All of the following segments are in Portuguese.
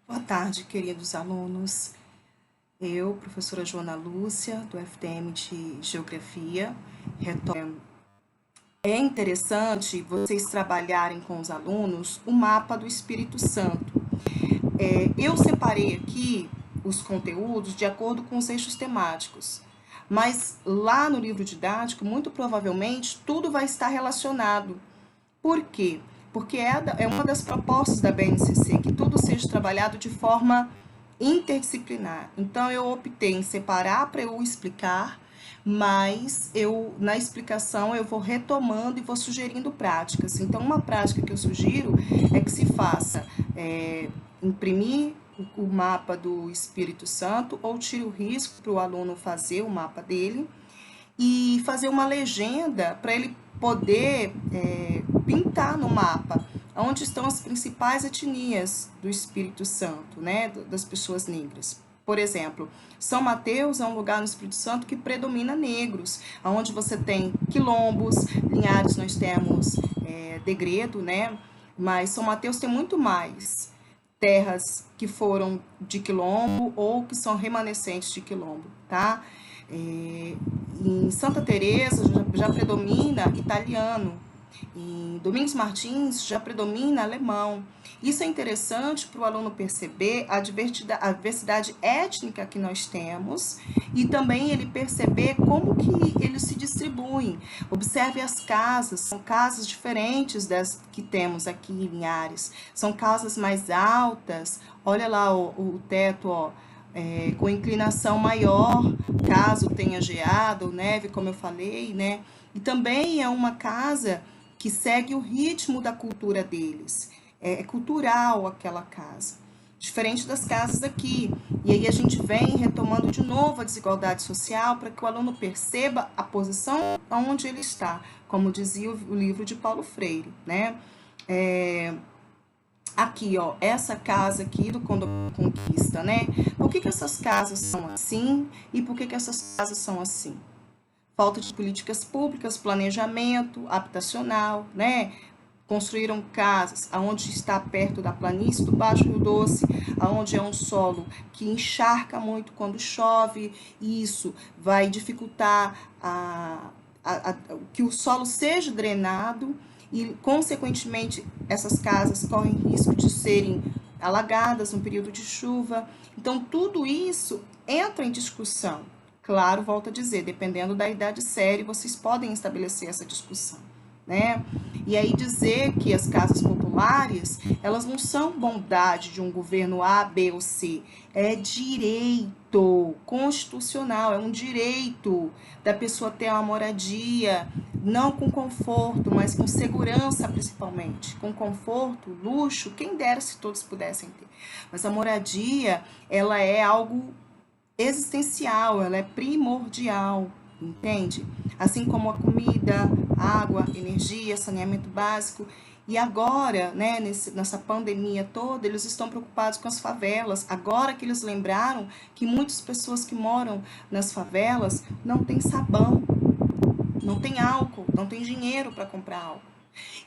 Boa tarde, queridos alunos. Eu, professora Joana Lúcia, do FTM de Geografia, retorno. É interessante vocês trabalharem com os alunos o mapa do Espírito Santo. Eu separei aqui os conteúdos de acordo com os eixos temáticos, mas lá no livro didático, muito provavelmente, tudo vai estar relacionado. Por quê? Porque é uma das propostas da BNCC que tudo seja trabalhado de forma interdisciplinar. Então, eu optei em separar para eu explicar, mas na explicação eu vou retomando e vou sugerindo práticas. Então, uma prática que eu sugiro é que se faça imprimir o mapa do Espírito Santo ou tire o risco para o aluno fazer o mapa dele e fazer uma legenda para ele poder pintar no mapa onde estão as principais etnias do Espírito Santo, né, das pessoas negras. Por exemplo, São Mateus é um lugar no Espírito Santo que predomina negros, onde você tem quilombos, Linhares nós temos degredo, né, mas São Mateus tem muito mais terras que foram de quilombo ou que são remanescentes de quilombo, tá? Em Santa Teresa já predomina italiano, em Domingos Martins já predomina alemão. Isso é interessante para o aluno perceber a diversidade étnica que nós temos e também ele perceber como que eles se distribuem. Observe as casas, são casas diferentes das que temos aqui em Linhares. São casas mais altas, olha lá o teto, ó, com inclinação maior, caso tenha geada ou neve, como eu falei, né? E também é uma casa que segue o ritmo da cultura deles. É cultural aquela casa, diferente das casas aqui. E aí a gente vem retomando de novo a desigualdade social para que o aluno perceba a posição onde ele está, como dizia o livro de Paulo Freire, né? Aqui, ó, essa casa aqui do Condomínio Conquista, né? Por que essas casas são assim e por que essas casas são assim? Falta de políticas públicas, planejamento habitacional, né? Construíram casas aonde está perto da planície do Baixo Rio Doce, aonde é um solo que encharca muito quando chove, e isso vai dificultar que o solo seja drenado e, consequentemente, essas casas correm risco de serem alagadas no período de chuva. Então, tudo isso entra em discussão. Claro, volto a dizer, dependendo da idade séria, vocês podem estabelecer essa discussão, né? E aí dizer que as casas populares, elas não são bondade de um governo A, B ou C, é direito constitucional, é um direito da pessoa ter uma moradia, não com conforto, mas com segurança principalmente, com conforto, luxo, quem dera se todos pudessem ter. Mas a moradia, ela é algo existencial, ela é primordial, entende? Assim como a comida, água, energia, saneamento básico. E agora, né, nessa pandemia toda, eles estão preocupados com as favelas. Agora que eles lembraram que muitas pessoas que moram nas favelas não têm sabão, não tem álcool, não tem dinheiro para comprar álcool.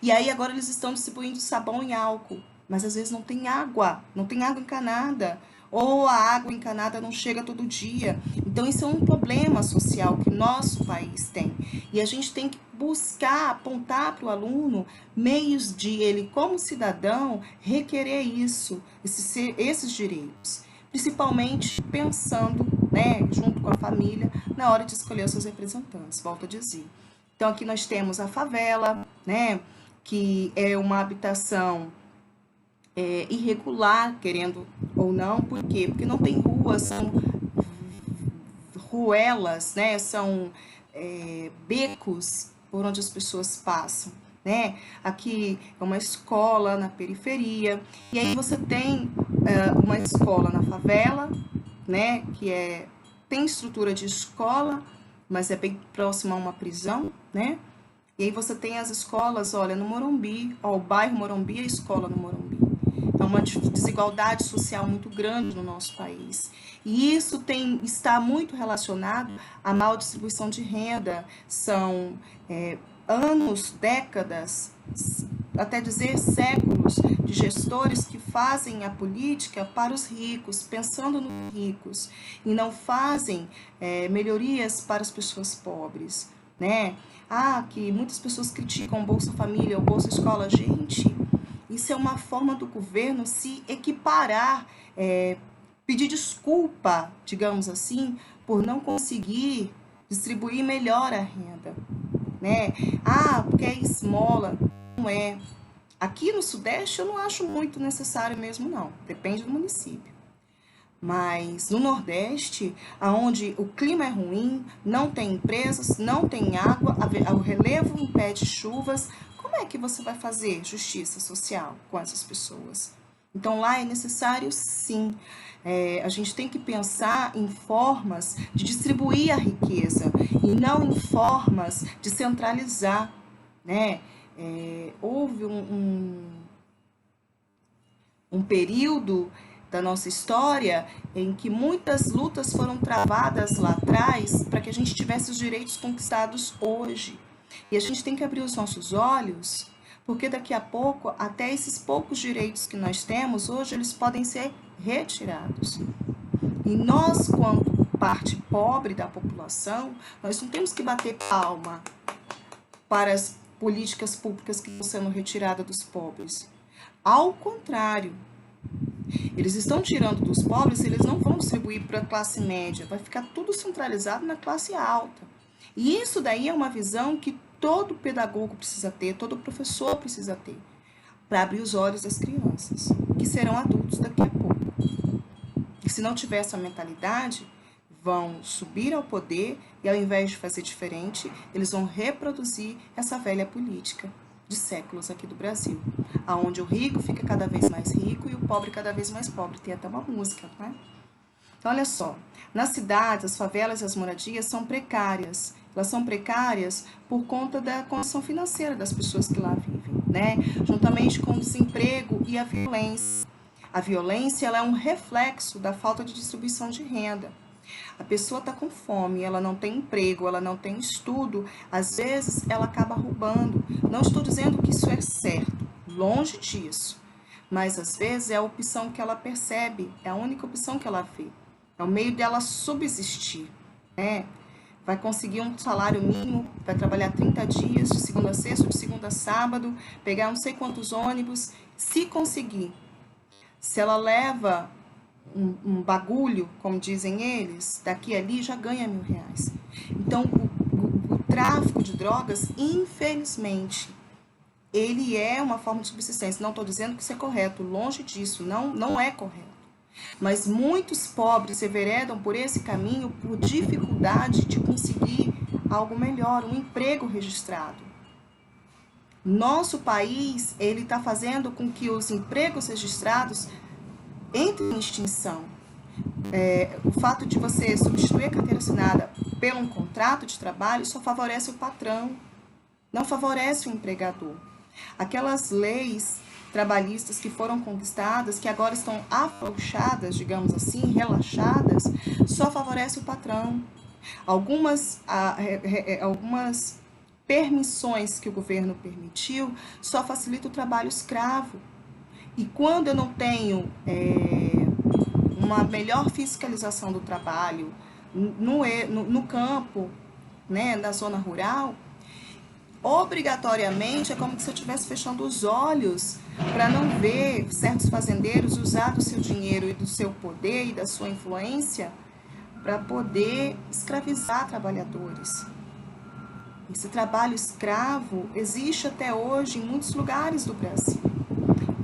E aí agora eles estão distribuindo sabão e álcool, mas às vezes não tem água encanada, ou a água encanada não chega todo dia. Então isso é um problema social que nosso país tem. E a gente tem que buscar, apontar para o aluno meios de ele, como cidadão, requerer isso, esses direitos. Principalmente pensando, né, junto com a família, na hora de escolher os seus representantes, volto a dizer. Então aqui nós temos a favela, né, que é uma habitação irregular, querendo ou não, por quê? Porque não tem ruas, são ruelas, né, são becos por onde as pessoas passam, né? Aqui é uma escola na periferia, e aí você tem uma escola na favela, né, tem estrutura de escola, mas é bem próximo a uma prisão, né? E aí você tem as escolas, olha, no Morumbi, ó, o bairro Morumbi e a escola no Morumbi. É uma desigualdade social muito grande no nosso país. E isso está muito relacionado à mal distribuição de renda. São anos, décadas até dizer séculos, de gestores que fazem a política para os ricos, pensando nos ricos, e não fazem melhorias para as pessoas pobres, né? Que muitas pessoas criticam o Bolsa Família, o Bolsa Escola. Gente, isso é uma forma do governo se equiparar, pedir desculpa, digamos assim, por não conseguir distribuir melhor a renda, né? Porque é esmola. Não é. Aqui no Sudeste eu não acho muito necessário mesmo, não. Depende do município. Mas no Nordeste, onde o clima é ruim, não tem empresas, não tem água, o relevo impede chuvas, como é que você vai fazer justiça social com essas pessoas? Então lá é necessário, sim, a gente tem que pensar em formas de distribuir a riqueza e não em formas de centralizar, né? Houve um período da nossa história em que muitas lutas foram travadas lá atrás para que a gente tivesse os direitos conquistados hoje. E a gente tem que abrir os nossos olhos, porque daqui a pouco, até esses poucos direitos que nós temos hoje, eles podem ser retirados. E nós, quanto parte pobre da população, nós não temos que bater palma para as políticas públicas que estão sendo retiradas dos pobres. Ao contrário, eles estão tirando dos pobres, eles não vão distribuir para a classe média, vai ficar tudo centralizado na classe alta. E isso daí é uma visão que todo pedagogo precisa ter, todo professor precisa ter, para abrir os olhos das crianças, que serão adultos daqui a pouco. E se não tiver essa mentalidade, vão subir ao poder e, ao invés de fazer diferente, eles vão reproduzir essa velha política de séculos aqui do Brasil, onde o rico fica cada vez mais rico e o pobre cada vez mais pobre. Tem até uma música, né? Então, olha só, nas cidades, as favelas e as moradias são precárias. Elas são precárias por conta da condição financeira das pessoas que lá vivem, né? Juntamente com o desemprego e a violência. A violência, ela é um reflexo da falta de distribuição de renda. A pessoa está com fome, ela não tem emprego, ela não tem estudo, às vezes ela acaba roubando. Não estou dizendo que isso é certo, longe disso, mas às vezes é a opção que ela percebe, é a única opção que ela vê, é o meio dela subsistir, né? Vai conseguir um salário mínimo, vai trabalhar 30 dias, de segunda a sexta, de segunda a sábado, pegar não sei quantos ônibus, se conseguir. Se ela leva um bagulho, como dizem eles, daqui a ali já ganha R$1.000. Então, o tráfico de drogas, infelizmente, ele é uma forma de subsistência. Não estou dizendo que isso é correto, longe disso, não é correto. Mas muitos pobres se enveredam por esse caminho por dificuldade de conseguir algo melhor, um emprego registrado. Nosso país, ele está fazendo com que os empregos registrados entrem em extinção. O fato de você substituir a carteira assinada por um contrato de trabalho só favorece o patrão, não favorece o empregador. Aquelas leis trabalhistas que foram conquistadas, que agora estão afrouxadas, digamos assim, relaxadas, só favorece o patrão. Algumas permissões que o governo permitiu só facilita o trabalho escravo. E quando eu não tenho uma melhor fiscalização do trabalho no campo, né, na zona rural, obrigatoriamente é como se eu estivesse fechando os olhos para não ver certos fazendeiros usar do seu dinheiro e do seu poder e da sua influência para poder escravizar trabalhadores. Esse trabalho escravo existe até hoje em muitos lugares do Brasil.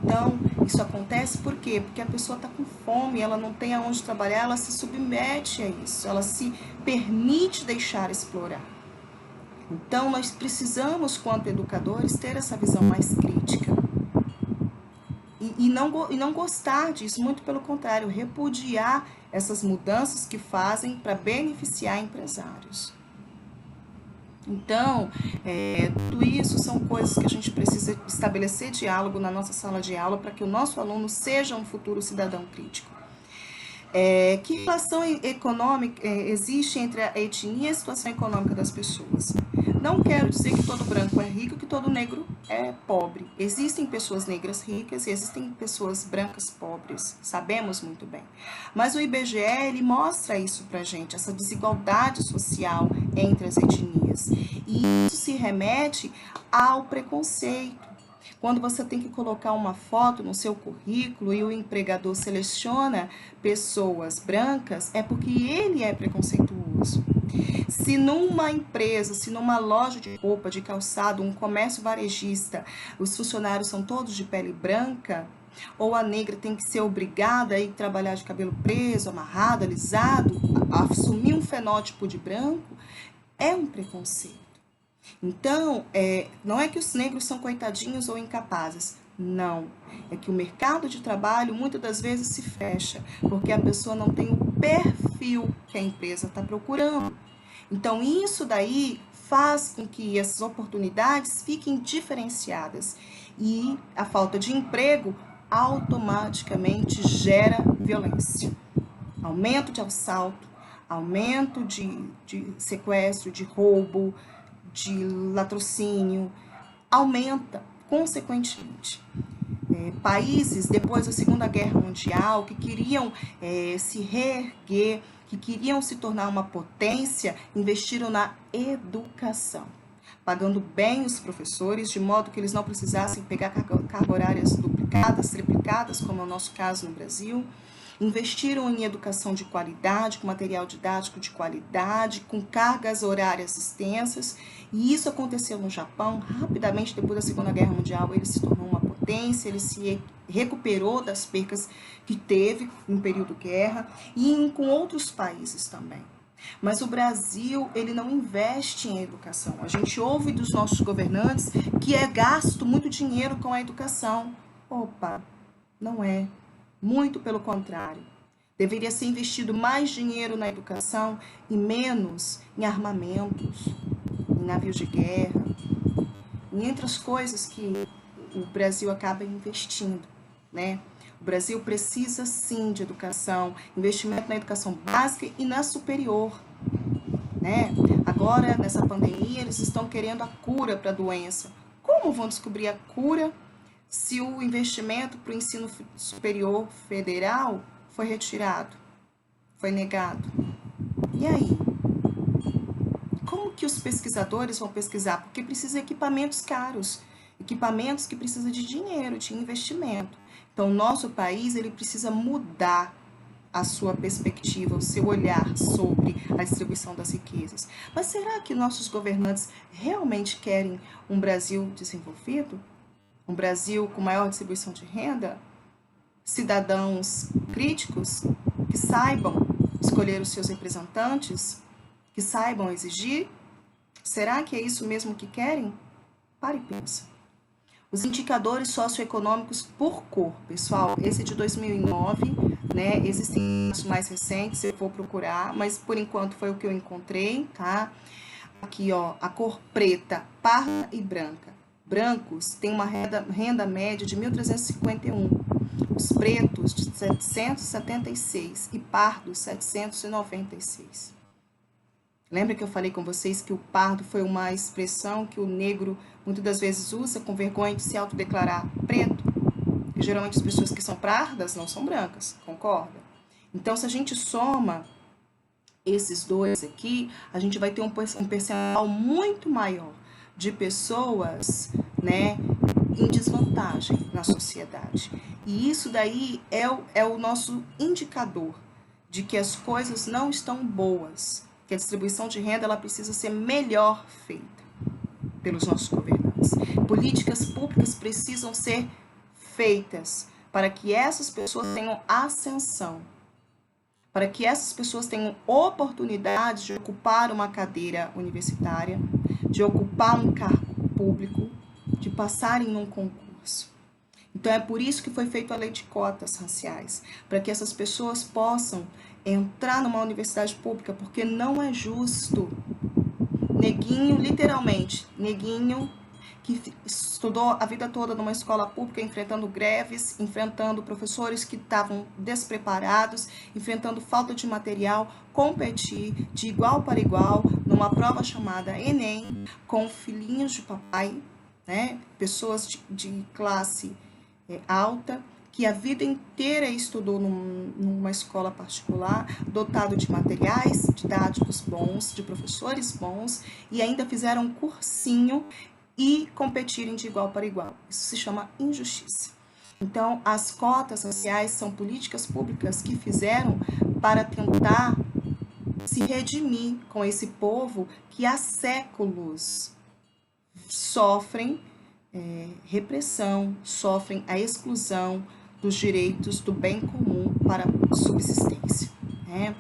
Então, isso acontece por quê? Porque a pessoa está com fome, ela não tem aonde trabalhar, ela se submete a isso, ela se permite deixar explorar. Então, nós precisamos, quanto educadores, ter essa visão mais crítica. E não gostar disso, muito pelo contrário, repudiar essas mudanças que fazem para beneficiar empresários. Então, tudo isso são coisas que a gente precisa estabelecer diálogo na nossa sala de aula para que o nosso aluno seja um futuro cidadão crítico. Que relação econômica existe entre a etnia e a situação econômica das pessoas? Não quero dizer que todo branco é rico, que todo negro é pobre. Existem pessoas negras ricas e existem pessoas brancas pobres, sabemos muito bem. Mas o IBGE, ele mostra isso pra gente, essa desigualdade social entre as etnias. E isso se remete ao preconceito. Quando você tem que colocar uma foto no seu currículo e o empregador seleciona pessoas brancas, é porque ele é preconceituoso. Se numa empresa, se numa loja de roupa, de calçado, um comércio varejista, os funcionários são todos de pele branca, ou a negra tem que ser obrigada a ir trabalhar de cabelo preso, amarrado, alisado, a assumir um fenótipo de branco, é um preconceito. Então, não é que os negros são coitadinhos ou incapazes. Não. É que o mercado de trabalho muitas das vezes se fecha, porque a pessoa não tem o perfil que a empresa está procurando. Então, isso daí faz com que essas oportunidades fiquem diferenciadas. E a falta de emprego automaticamente gera violência. Aumento de assalto, aumento de sequestro, de roubo, de latrocínio, aumenta consequentemente. Países, depois da Segunda Guerra Mundial, que queriam se reerguer, que queriam se tornar uma potência, investiram na educação, pagando bem os professores, de modo que eles não precisassem pegar cargas horárias duplicadas, triplicadas, como é o nosso caso no Brasil. Investiram em educação de qualidade, com material didático de qualidade, com cargas horárias extensas, e isso aconteceu no Japão. Rapidamente, depois da Segunda Guerra Mundial, ele se tornou uma potência, ele se recuperou das percas que teve no período de guerra, e com outros países também. Mas o Brasil, ele não investe em educação. A gente ouve dos nossos governantes que é gasto muito dinheiro com a educação. Opa, não é. Muito pelo contrário. Deveria ser investido mais dinheiro na educação e menos em armamentos, em navios de guerra, em outras coisas que o Brasil acaba investindo, né? O Brasil precisa sim de educação, investimento na educação básica e na superior, né? Agora, nessa pandemia, eles estão querendo a cura para a doença. Como vão descobrir a cura se o investimento para o ensino superior federal foi retirado, foi negado? E aí? Como que os pesquisadores vão pesquisar? Porque precisa de equipamentos caros, equipamentos que precisam de dinheiro, de investimento. Então, o nosso país, ele precisa mudar a sua perspectiva, o seu olhar sobre a distribuição das riquezas. Mas será que nossos governantes realmente querem um Brasil desenvolvido? Um Brasil com maior distribuição de renda? Cidadãos críticos que saibam escolher os seus representantes, que saibam exigir? Será que é isso mesmo que querem? Pare e pensa. Os indicadores socioeconômicos por cor, pessoal, esse é de 2009, né? Existem os mais recentes, eu vou procurar, mas por enquanto foi o que eu encontrei, tá? Aqui, ó, a cor preta, parda e branca. Brancos têm uma renda média de 1.351, os pretos de 776 e pardos 796. Lembra que eu falei com vocês que o pardo foi uma expressão que o negro muitas das vezes usa com vergonha de se autodeclarar preto? E geralmente as pessoas que são pardas não são brancas, concorda? Então, se a gente soma esses dois aqui, a gente vai ter um percentual muito maior de pessoas, né, em desvantagem na sociedade. E isso daí é o nosso indicador de que as coisas não estão boas, que a distribuição de renda ela precisa ser melhor feita pelos nossos governantes. Políticas públicas precisam ser feitas para que essas pessoas tenham ascensão, para que essas pessoas tenham oportunidade de ocupar uma cadeira universitária, de ocupar um cargo público, de passarem num concurso. Então é por isso que foi feita a lei de cotas raciais, para que essas pessoas possam entrar numa universidade pública, porque não é justo neguinho, literalmente, neguinho que estudou a vida toda numa escola pública, enfrentando greves, enfrentando professores que estavam despreparados, enfrentando falta de material, competir de igual para igual numa prova chamada Enem, com filhinhos de papai, né? Pessoas de classe alta, que a vida inteira estudou numa escola particular, dotado de materiais didáticos bons, de professores bons, e ainda fizeram um cursinho e competirem de igual para igual. Isso se chama injustiça. Então, as cotas raciais são políticas públicas que fizeram para tentar se redimir com esse povo que há séculos sofrem repressão, sofrem a exclusão dos direitos do bem comum para a subsistência. Né?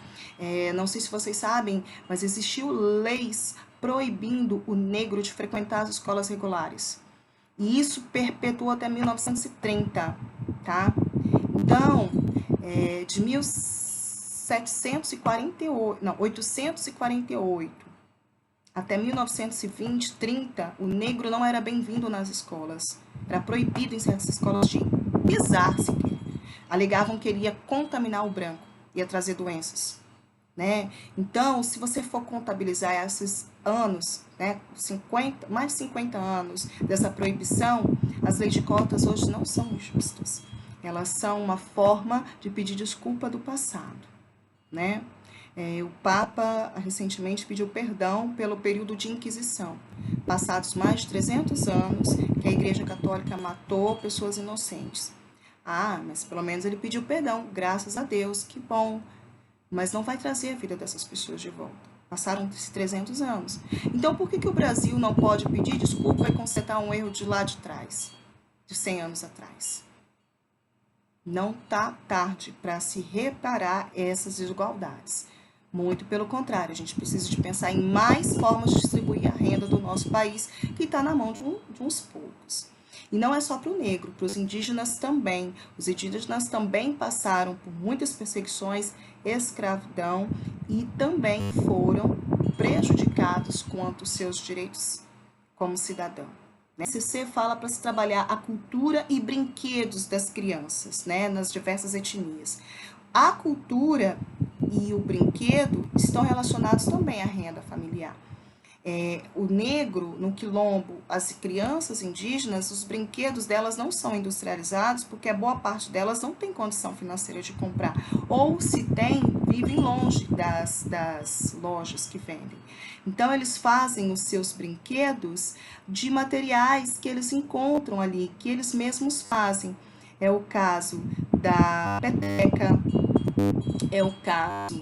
Não sei se vocês sabem, mas existiu leis proibindo o negro de frequentar as escolas regulares. E isso perpetuou até 1930, tá? Então, de 848 até 1920, 30, o negro não era bem-vindo nas escolas. Era proibido em certas escolas de pisar sequer. Alegavam que ele ia contaminar o branco, ia trazer doenças. Né? Então, se você for contabilizar esses anos, né, mais de 50 anos dessa proibição, as leis de cotas hoje não são injustas. Elas são uma forma de pedir desculpa do passado. Né? O Papa recentemente pediu perdão pelo período de Inquisição. Passados mais de 300 anos que a Igreja Católica matou pessoas inocentes. Mas pelo menos ele pediu perdão, graças a Deus, que bom. Mas não vai trazer a vida dessas pessoas de volta. Passaram-se 300 anos. Então, por que o Brasil não pode pedir desculpa e consertar um erro de lá de trás, de 100 anos atrás? Não está tarde para se reparar essas desigualdades. Muito pelo contrário, a gente precisa de pensar em mais formas de distribuir a renda do nosso país, que está na mão de uns poucos. E não é só para o negro, para os indígenas também. Os indígenas também passaram por muitas perseguições, escravidão e também foram prejudicados quanto aos seus direitos como cidadão. O CC fala para se trabalhar a cultura e brinquedos das crianças, né, nas diversas etnias. A cultura e o brinquedo estão relacionados também à renda familiar. O negro, no quilombo, as crianças indígenas, os brinquedos delas não são industrializados porque a boa parte delas não tem condição financeira de comprar. Ou se tem, vivem longe das lojas que vendem. Então, eles fazem os seus brinquedos de materiais que eles encontram ali, que eles mesmos fazem. É o caso da peteca, é o caso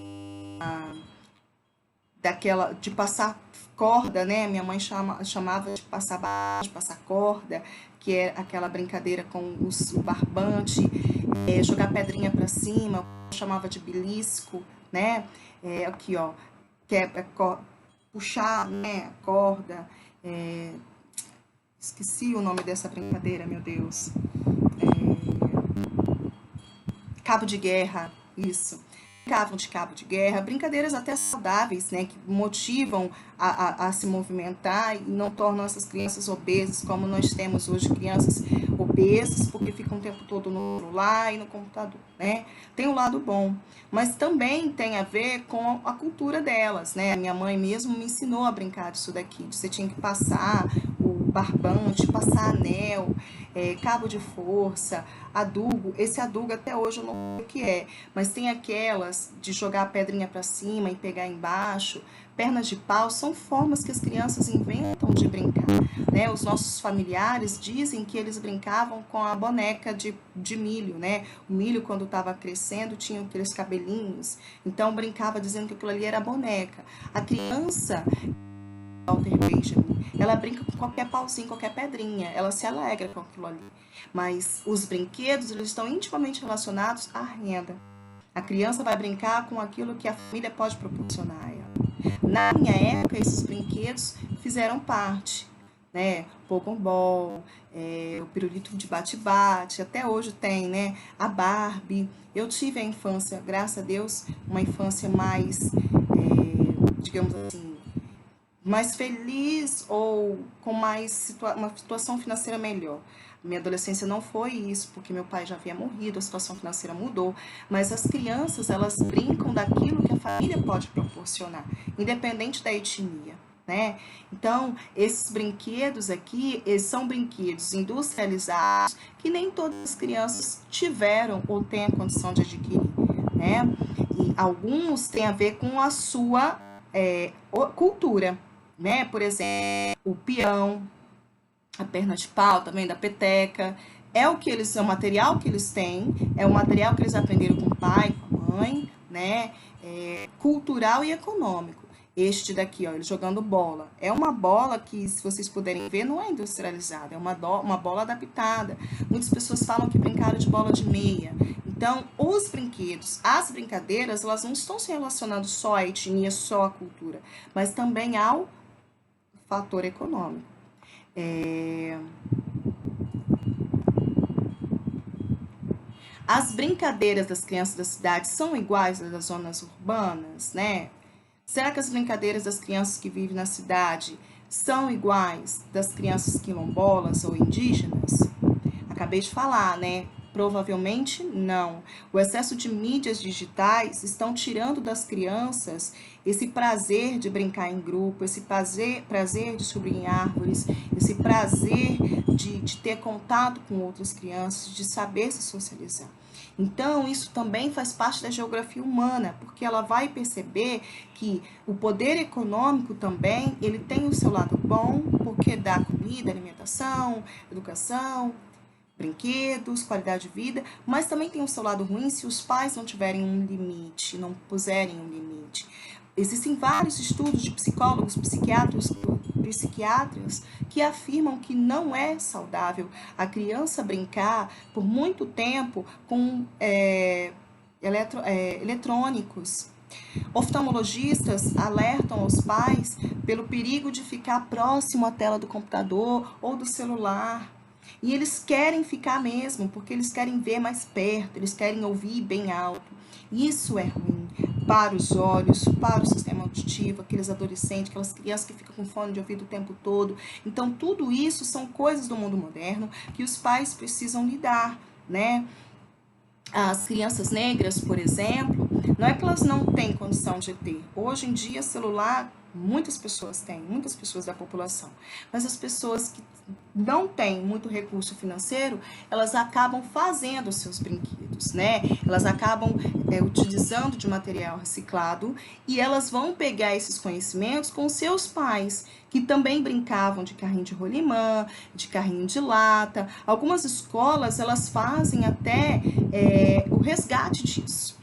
daquela de passar corda, né? Minha mãe chamava de passar barra, de passar corda, que é aquela brincadeira com o barbante, jogar pedrinha para cima, chamava de belisco, né? Aqui, ó, que é puxar, né, a corda. Esqueci o nome dessa brincadeira, meu Deus. Cabo de guerra, isso. Brincavam de cabo de guerra, brincadeiras até saudáveis, né, que motivam a se movimentar e não tornam essas crianças obesas, como nós temos hoje crianças obesas, porque ficam o tempo todo no celular e no computador, né? Tem um lado bom, mas também tem a ver com a cultura delas, né? A minha mãe mesmo me ensinou a brincar disso daqui, você tinha que passar o barbante, passar anel, cabo de força, adugo. Esse adugo até hoje eu não sei o que é, mas tem aquelas de jogar a pedrinha para cima e pegar embaixo, pernas de pau, são formas que as crianças inventam de brincar, né? Os nossos familiares dizem que eles brincavam com a boneca de milho, né? O milho, quando estava crescendo, tinha aqueles cabelinhos, então brincava dizendo que aquilo ali era boneca. A criança, Walter Benjamin, ela brinca com qualquer pauzinho, qualquer pedrinha, ela se alegra com aquilo ali. Mas os brinquedos, eles estão intimamente relacionados à renda. A criança vai brincar com aquilo que a família pode proporcionar a ela. Na minha época, esses brinquedos fizeram parte, né? Pogobol, o pirulito de bate-bate, até hoje tem, né? A Barbie. Eu tive a infância, graças a Deus, uma infância mais, digamos assim, mais feliz ou com uma situação financeira melhor. Minha adolescência não foi isso, porque meu pai já havia morrido, a situação financeira mudou. Mas as crianças, elas brincam daquilo que a família pode proporcionar, independente da etnia, né? Então, esses brinquedos aqui, eles são brinquedos industrializados que nem todas as crianças tiveram ou têm a condição de adquirir, né? E alguns têm a ver com a sua cultura, né? Por exemplo, o peão, a perna de pau também da peteca, é o material que eles têm, é o material que eles aprenderam com o pai, com a mãe, né? Cultural e econômico. Este daqui, ó, ele jogando bola. É uma bola que, se vocês puderem ver, não é industrializada, é uma bola adaptada. Muitas pessoas falam que brincaram de bola de meia. Então, os brinquedos, as brincadeiras, elas não estão se relacionando só à etnia, só à cultura, mas também ao fator econômico. As brincadeiras das crianças da cidade são iguais às das zonas urbanas, né? Será que as brincadeiras das crianças que vivem na cidade são iguais das crianças quilombolas ou indígenas? Acabei de falar, né? Provavelmente não. O excesso de mídias digitais estão tirando das crianças esse prazer de brincar em grupo, esse prazer de subir em árvores, esse prazer de ter contato com outras crianças, de saber se socializar. Então, isso também faz parte da geografia humana, porque ela vai perceber que o poder econômico também, ele tem o seu lado bom, porque dá comida, alimentação, educação, brinquedos, qualidade de vida, mas também tem o seu lado ruim se os pais não tiverem um limite, não puserem um limite. Existem vários estudos de psicólogos, psiquiatras que afirmam que não é saudável a criança brincar por muito tempo com eletrônicos. Oftalmologistas alertam aos pais pelo perigo de ficar próximo à tela do computador ou do celular. E eles querem ficar mesmo, porque eles querem ver mais perto, eles querem ouvir bem alto. Isso é ruim para os olhos, para o sistema auditivo, aqueles adolescentes, aquelas crianças que ficam com fone de ouvido o tempo todo. Então, tudo isso são coisas do mundo moderno que os pais precisam lidar, né? As crianças negras, por exemplo, não é que elas não têm condição de ter. Hoje em dia, celular, muitas pessoas têm, muitas pessoas da população. Mas as pessoas que não têm muito recurso financeiro, elas acabam fazendo os seus brinquedos, né? Elas acabam utilizando de material reciclado e elas vão pegar esses conhecimentos com seus pais, que também brincavam de carrinho de rolimã, de carrinho de lata. Algumas escolas, elas fazem até o resgate disso.